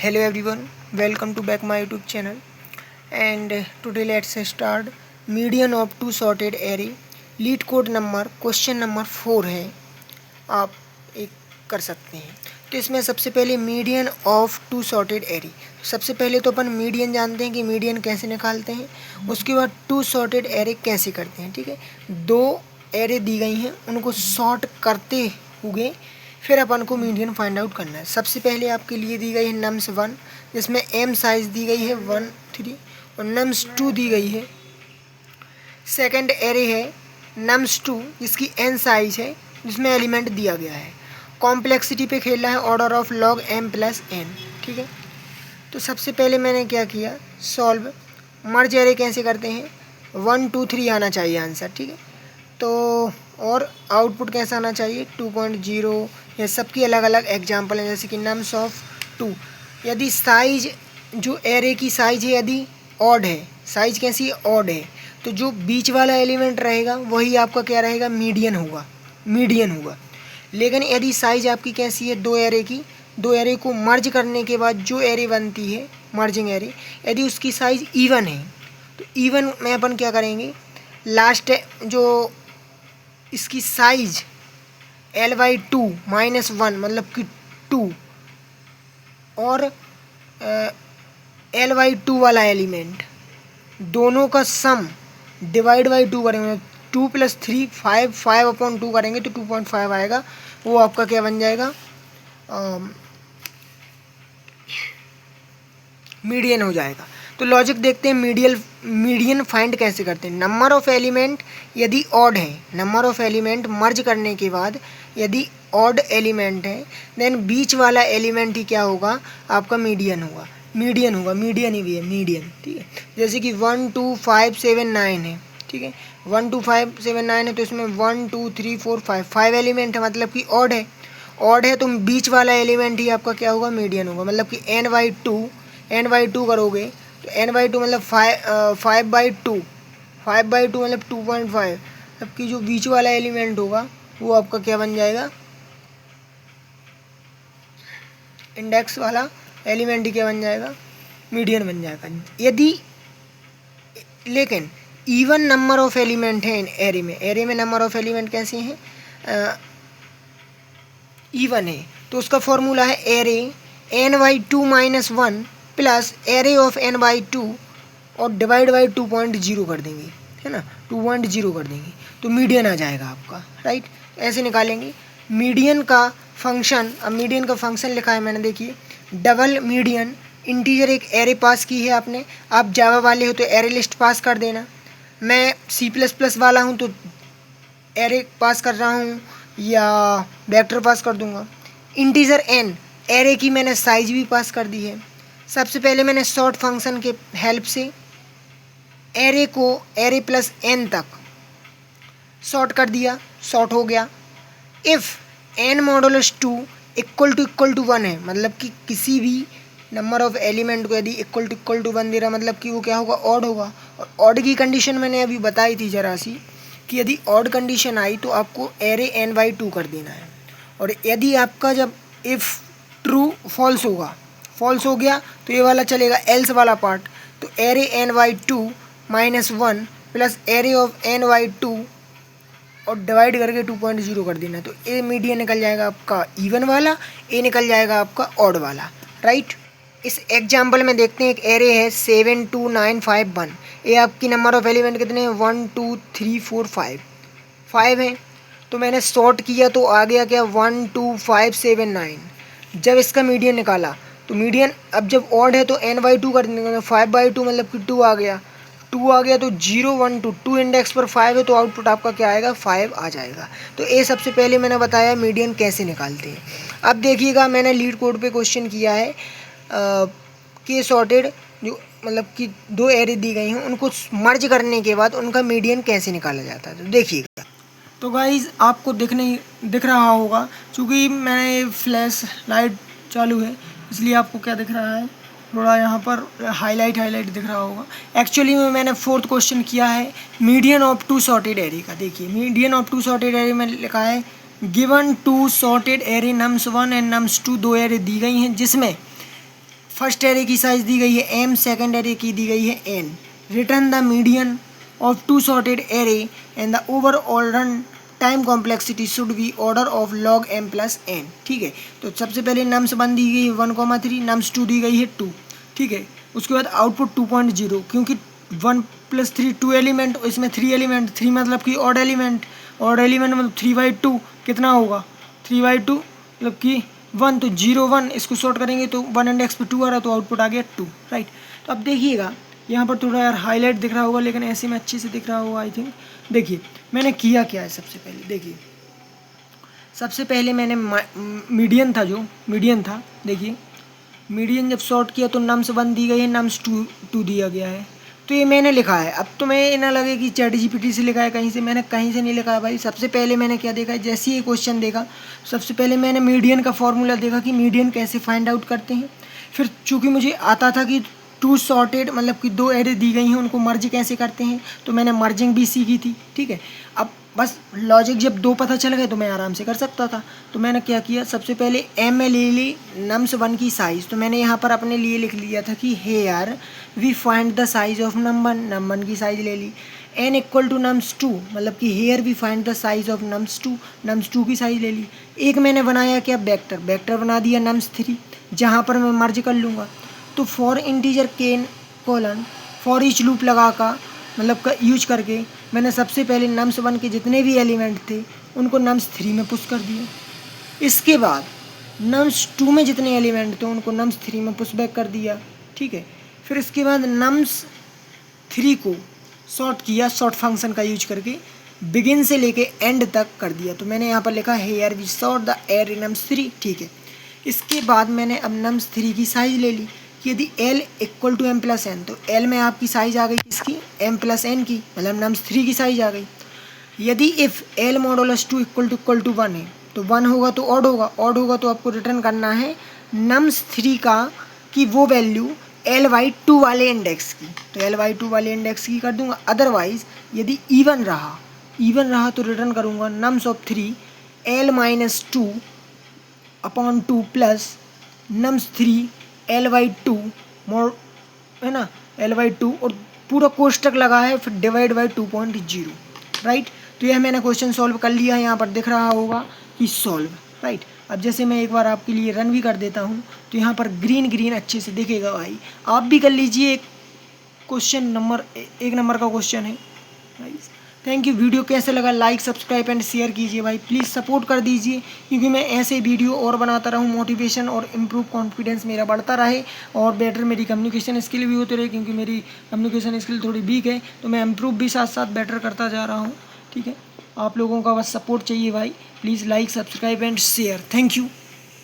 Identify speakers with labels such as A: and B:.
A: Hello everyone, welcome to back my YouTube channel and today let's start median of two sorted array. Leet code number question number 4 है, आप एक कर सकते हैं। तो इसमें सबसे पहले median of two sorted array. सबसे पहले तो अपन मीडियन जानते हैं कि मीडियन कैसे निकालते हैं, उसके बाद टू सॉर्टेड एरे कैसे करते हैं। ठीक है, दो एरे दी गई हैं, उनको सॉर्ट करते हुए फिर अपन को मीडियन फाइंड आउट करना है। सबसे पहले आपके लिए दी गई है नम्स 1, जिसमें एम साइज दी गई है 1 3 और नम्स 2 दी गई है। सेकंड एरे है नम्स 2, जिसकी एन साइज है, जिसमें एलिमेंट दिया गया है। कॉम्प्लेक्सिटी पे खेलना है order of log M plus N. ठीक है, तो सबसे पहले मैंने क्या किया, सॉल्व मर्ज एरे कैसे करते हैं, 1 2 3 आना चाहिए आंसर। ठीक है, तो और आउटपुट कैसा आना चाहिए 2.0। ये सबकी अलग अलग एग्जाम्पल हैं, जैसे कि नम्स ऑफ 2। यदि साइज जो एरे की साइज है यदि ऑड है, साइज कैसी है, ऑड है, तो जो बीच वाला एलिमेंट रहेगा वही आपका क्या रहेगा, मीडियन होगा। लेकिन यदि साइज आपकी कैसी है, दो एरे की, दो एरे को मर्ज करने के बाद जो एरे बनती है मर्जिंग एरे, यदि उसकी साइज इवन है तो इवन में अपन क्या करेंगे, लास्ट जो इसकी साइज L/2 -1 मतलब कि 2 और L/2 वाला एलिमेंट दोनों का सम डिवाइड बाई 2 करेंगे। 2 + 3 5/2 करेंगे तो 2.5 आएगा। वो आपका क्या बन जाएगा, मीडियन हो जाएगा। तो लॉजिक देखते हैं, मीडियन फाइंड कैसे करते हैं। नंबर ऑफ एलिमेंट यदि ऑड है, नंबर ऑफ एलिमेंट मर्ज करने के बाद यदि ऑड एलिमेंट है, देन बीच वाला एलिमेंट ही क्या होगा, आपका मीडियन होगा। मीडियन ही भी है, मीडियन। ठीक है, जैसे कि 1 2 5 7 9 है। ठीक है, 1 2 5 7 9 है, तो इसमें 1 2 3 4 5 एलिमेंट है, मतलब कि ऑड है तो बीच वाला एलिमेंट ही आपका क्या होगा, मीडियन होगा। मतलब कि n/2 करोगे तो n/2 मतलब 5/2 मतलब 2.5, जबकि जो बीच वाला एलिमेंट होगा वो आपका क्या बन जाएगा, इंडेक्स वाला एलिमेंट ही क्या बन जाएगा, मीडियन बन जाएगा। यदि लेकिन इवन नंबर ऑफ एलिमेंट है एरे में नंबर ऑफ एलिमेंट कैसे हैं, इवन है, तो उसका फॉर्मूला है array n/2 - 1 plus array of n/2 और डिवाइड बाई 2.0 कर देंगे, है ना, 2.0 कर देंगे तो मीडियन आ जाएगा आपका। राइट, ऐसे निकालेंगे मीडियन का फंक्शन। अब मीडियन का फंक्शन लिखा है मैंने, देखिए डबल मीडियन। इंटीजर एक एरे पास की है आपने, आप जावा वाले हो तो एरे लिस्ट पास कर देना। मैं C++ वाला हूँ तो एरे पास कर रहा हूँ या वेक्टर पास कर दूंगा। इंटीजर n, एरे की मैंने साइज भी पास कर दी है। सबसे पहले मैंने सॉर्ट फंक्शन के हेल्प से एरे को एरे प्लस n तक सॉर्ट कर दिया, सॉर्ट हो गया। If n modulus 2 equal to 1 है, मतलब कि किसी भी नंबर ऑफ एलिमेंट को यदि इक्वल टू 1 दे रहा, मतलब कि वो क्या होगा, ऑड होगा। और ऑड की कंडीशन मैंने अभी बताई थी जरा सी, कि यदि ऑड कंडीशन आई तो आपको एरे n/2 कर देना है। और यदि आपका जब इफ़ ट्रू फॉल्स हो गया तो ये वाला चलेगा, एल्स वाला पार्ट, तो array n/2 -1 plus array of n/2 और डिवाइड करके 2.0 कर देना। तो ए मीडियन निकल जाएगा आपका इवन वाला, ए निकल जाएगा आपका ऑड वाला। राइट, इस एग्जाम्पल में देखते हैं, एक एरे है 7 2 9 5 1। ये आपकी नंबर ऑफ एलिमेंट कितने हैं, 1 2 3 4 5 है। तो मैंने सॉर्ट किया तो आ गया क्या, 1 2 5 7 9। जब इसका मीडियन निकाला तो मीडियन, अब जब ऑड है तो n/2 कर देंगे, 5/2 मतलब कि 2 आ गया तो 0 1 2 2 इंडेक्स पर 5 है तो आउटपुट आपका क्या आएगा, 5 आ जाएगा। तो ये सबसे पहले मैंने बताया मीडियन कैसे निकालते हैं। अब देखिएगा, मैंने लीड कोड पे क्वेश्चन किया है के सॉर्टेड, जो मतलब कि दो एरे दी गई हैं, उनको मर्ज करने के बाद उनका मीडियन कैसे निकाला जाता है। तो देखिएगा, तो गाइज आपको दिख रहा होगा, क्योंकि मैंने फ्लैश लाइट चालू है इसलिए आपको क्या दिख रहा है, थोड़ा यहाँ पर हाईलाइट दिख रहा होगा। एक्चुअली में मैंने 4th क्वेश्चन किया है median of two sorted array का। देखिए median of two sorted array में लिखा है given two sorted array nums 1 and nums 2, दो एरे दी गई हैं जिसमें फर्स्ट एरे की साइज दी गई है m, सेकंड एरे की दी गई है n। Return the median of two sorted array and the overall run time complexity should be order of log m plus n। ठीक है, तो सबसे पहले नम्स 1 दी गई है 1,3, नम्स 2 दी गई है 2। ठीक है, उसके बाद आउटपुट 2.0, क्योंकि 1 + 3 2 एलिमेंट, इसमें 3 एलिमेंट, 3 मतलब कि ऑड एलिमेंट मतलब 3/2 कितना होगा 3/2 मतलब कि 1, तो 0 1 इसको शॉर्ट करेंगे तो 1 इंडेक्स पे 2 आ रहा, तो आउटपुट आ गया 2। राइट, तो अब देखिएगा यहाँ पर थोड़ा यार हाईलाइट दिख रहा होगा, लेकिन ऐसे में अच्छे से दिख रहा होगा आई थिंक। देखिए मैंने किया क्या है, सबसे पहले देखिए, सबसे पहले मैंने मीडियन था, देखिए मीडियन जब शॉर्ट किया तो नम्स 1 दी गई है, नम्स 2 दिया गया है, तो ये मैंने लिखा है। अब तो मैं ना लगे कि ChatGPT से लिखा है कहीं से, मैंने कहीं से नहीं लिखा है भाई। सबसे पहले मैंने क्या देखा है, जैसे ही ये क्वेश्चन देखा सबसे पहले मैंने मीडियन का फॉर्मूला देखा कि मीडियन कैसे फाइंड आउट करते हैं। फिर चूँकि मुझे आता था कि 2 सॉर्टेड मतलब कि 2 एरे दी गई हैं, उनको मर्ज कैसे करते हैं, तो मैंने मर्जिंग भी सीखी थी। ठीक है, अब बस लॉजिक जब 2 पता चल गए तो मैं आराम से कर सकता था। तो मैंने क्या किया, सबसे पहले m में ले ली नम्स 1 की साइज़, तो मैंने यहाँ पर अपने लिए लिख लिया था कि here we find the size of num 1 की साइज़ ले ली। n = नम्स 2 मतलब कि here we find the size of nums 2 की साइज़ ले ली। एक मैंने बनाया क्या, वेक्टर बना दिया नम्स 3, जहाँ पर मैं मर्ज कर लूँगा। तो फॉर इंटीजर केन कोलन फॉर ईच लूप लगा का मतलब यूज करके मैंने सबसे पहले नम्स 1 के जितने भी एलिमेंट थे उनको नम्स 3 में पुश कर दिया। इसके बाद नम्स 2 में जितने एलिमेंट थे उनको नम्स 3 में पुश बैक कर दिया। ठीक है, फिर इसके बाद नम्स 3 को सॉर्ट किया, सॉर्ट फंक्शन का यूज करके बिगिन से लेके एंड तक कर दिया। तो मैंने यहाँ पर लिखा here we sort the array nums 3। ठीक है, इसके बाद मैंने अब नम्स 3 की साइज़ ले ली कि यदि l = m + n, तो l में आपकी साइज़ आ गई किसकी, m + n की, मतलब नम्स 3 की साइज़ आ गई। यदि इफ़ l मॉडुलस 2 = 1 है, तो 1 होगा तो ऑड होगा तो आपको रिटर्न करना है नम्स 3 का कि वो वैल्यू l/2 वाले इंडेक्स की, तो l/2 वाले इंडेक्स की कर दूंगा। अदरवाइज़ यदि इवन रहा तो रिटर्न करूँगा nums of 3 l-2 upon 2 plus nums 3 l/2 मोर है ना, l/2 और पूरा कोष्टक लगा है, फिर डिवाइड बाई 2.0। राइट, तो यह मैंने क्वेश्चन सॉल्व कर लिया है, यहाँ पर दिख रहा होगा कि सॉल्व। राइट, अब जैसे मैं एक बार आपके लिए रन भी कर देता हूँ तो यहाँ पर ग्रीन अच्छे से दिखेगा भाई। आप भी कर लीजिए, क्वेश्चन नंबर 1 नंबर का क्वेश्चन है। Thank you. वीडियो कैसे लगा, लाइक सब्सक्राइब एंड शेयर कीजिए भाई, प्लीज़ सपोर्ट कर दीजिए, क्योंकि मैं ऐसे वीडियो और बनाता रहूँ, मोटिवेशन और इम्प्रूव कॉन्फिडेंस मेरा बढ़ता रहे और बेटर मेरी कम्युनिकेशन स्किल भी होती रहे, क्योंकि मेरी कम्युनिकेशन स्किल थोड़ी वीक है, तो मैं इम्प्रूव भी साथ साथ बेटर करता जा रहा हूँ। ठीक है, आप लोगों का बस सपोर्ट चाहिए भाई, please like subscribe and share. Thank you.